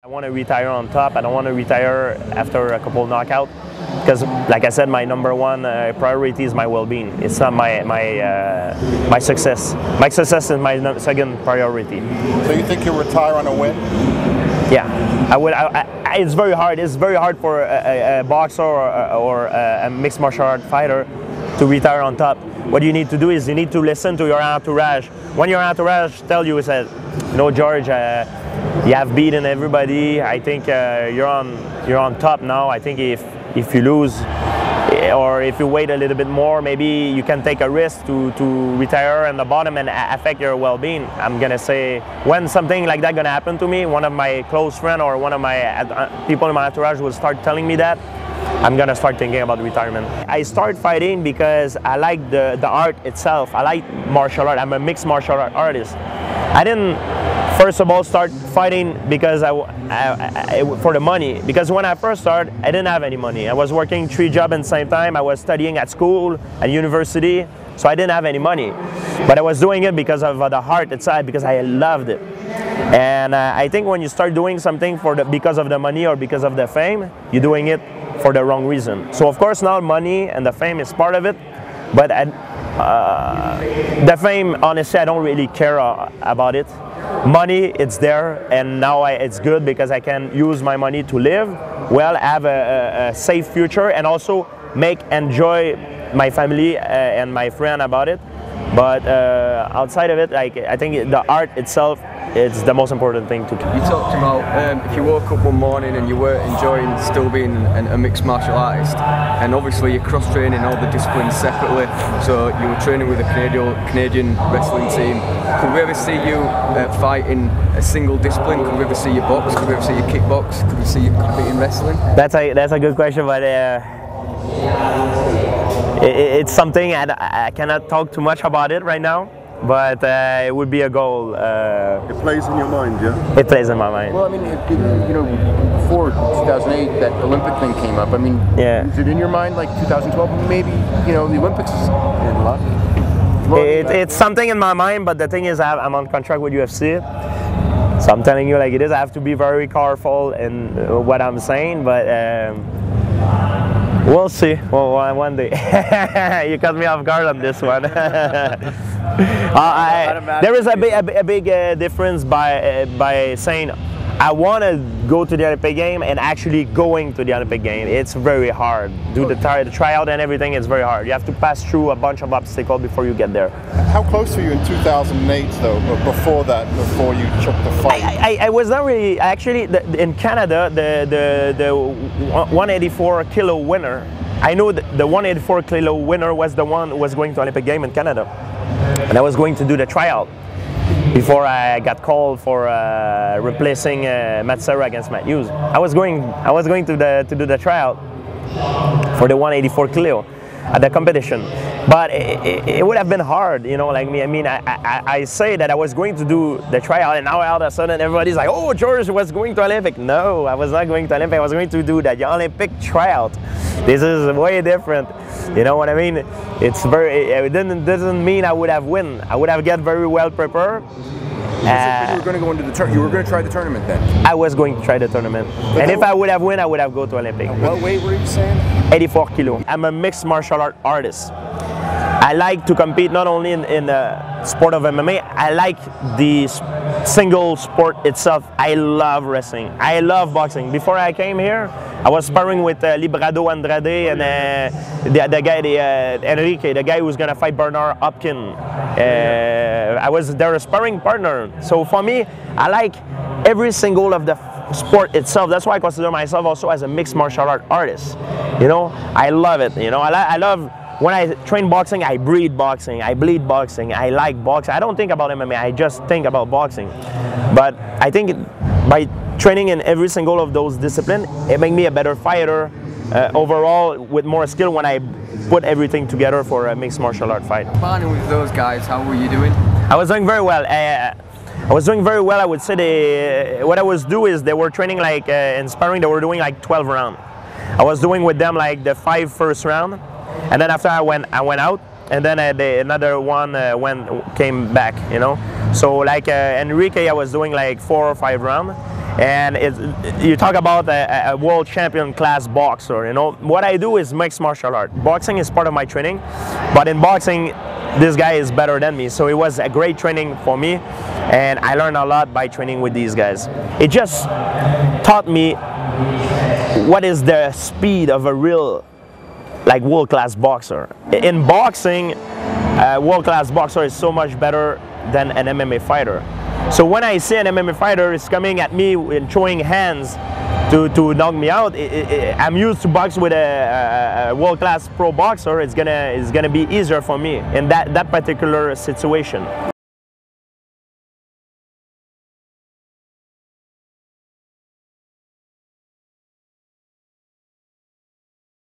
I want to retire on top. I don't want to retire after a couple knockouts because, like I said, my number one priority is my well-being. It's not my success. My success is my second priority. So you think you'll retire on a win? Yeah, I would. It's very hard. It's very hard for a boxer or a mixed martial art fighter to retire on top. What you need to do is you need to listen to your entourage. When your entourage tell you, says, you know, George, you have beaten everybody. I think you're on top now. I think if you lose or if you wait a little bit more, maybe you can take a risk to retire on the bottom and affect your well-being. I'm gonna say when something like that gonna happen to me, one of my close friends or one of my people in my entourage will start telling me that, I'm gonna start thinking about retirement. I started fighting because I like the art itself. I like martial art. I'm a mixed martial art artist. I didn't, first of all, start fighting because for the money. Because when I first started, I didn't have any money. I was working 3 jobs at the same time. I was studying at school, at university, so I didn't have any money. But I was doing it because of the heart inside, because I loved it. And I think when you start doing something because of the money or because of the fame, you're doing it for the wrong reason. So of course now money and the fame is part of it, but the fame, honestly, I don't really care about it. Money, it's there, and now it's good because I can use my money to live well, have a safe future, and also enjoy my family and my friend about it. But outside of it, like, I think the art itself, it's the most important thing to keep. You talked about if you woke up one morning and you weren't enjoying still being a mixed martial artist, and obviously you're cross-training all the disciplines separately, so you were training with a Canadian wrestling team. Could we ever see you fight in a single discipline? Could we ever see you box? Could we ever see you kickbox? Could we see you compete in wrestling? That's a good question, but it's something I cannot talk too much about it right now. But it would be a goal. It plays in your mind, yeah? It plays in my mind. Well, I mean, you know, before 2008, that Olympic thing came up. I mean, yeah. Is it in your mind, like 2012, maybe, you know, the Olympics is in a lot? It's something in my mind, but the thing is, I'm on contract with UFC. So I'm telling you like it is, I have to be very careful in what I'm saying, but we'll see. Well, one day. You caught me off guard on this one. There is a big difference by saying I want to go to the Olympic game and actually going to the Olympic game. It's very hard. Do the tryout and everything. It's very hard. You have to pass through a bunch of obstacles before you get there. How close were you in 2008 though? Before that, before you took the fight? I was not really actually in Canada. The 184 kilo winner. I know that the 184 kilo winner was the one who was going to Olympic game in Canada, and I was going to do the tryout before I got called for replacing Matt Serra against Matt Hughes. I was going to do the tryout for the 184 kilo at the competition, but it would have been hard, you know, like me. I mean, I say that I was going to do the tryout, and now all of a sudden everybody's like, oh, George was going to Olympic. No, I was not going to Olympic. I was going to do the Olympic tryout. This is way different. You know what I mean? It's it doesn't mean I would have win. I would have get very well prepared. You were going to go into the you were going to try the tournament then? I was going to try the tournament. And if I would have win, I would have go to Olympic. What weight were you saying? 84 kilo. I'm a mixed martial art artist. I like to compete not only in the sport of MMA, I like the single sport itself. I love wrestling. I love boxing. Before I came here, I was sparring with Librado Andrade and the guy, Enrique, the guy who's going to fight Bernard Hopkins. I was their sparring partner. So for me, I like every single of the sport itself. That's why I consider myself also as a mixed martial art artist. You know, I love it. You know, I love. When I train boxing, I breathe boxing, I bleed boxing, I like boxing. I don't think about MMA, I just think about boxing. But I think by training in every single of those disciplines, it makes me a better fighter overall, with more skill when I put everything together for a mixed martial art fight. Sparring with those guys, how were you doing? I was doing very well. I was doing very well. I would say what I was doing is they were training like in sparring, they were doing like 12 rounds. I was doing with them like the 5 first round. And then after I went out, and then another one came back, you know. So like Enrique, I was doing like 4 or 5 rounds, And you talk about a world champion class boxer, you know, what I do is mixed martial art. Boxing is part of my training, but in boxing, this guy is better than me. So it was a great training for me, and I learned a lot by training with these guys. It just taught me what is the speed of a real, like, world-class boxer. In boxing, a world-class boxer is so much better than an MMA fighter. So when I see an MMA fighter is coming at me and throwing hands to knock me out, I'm used to box with a world-class pro boxer. It's gonna be easier for me in that particular situation.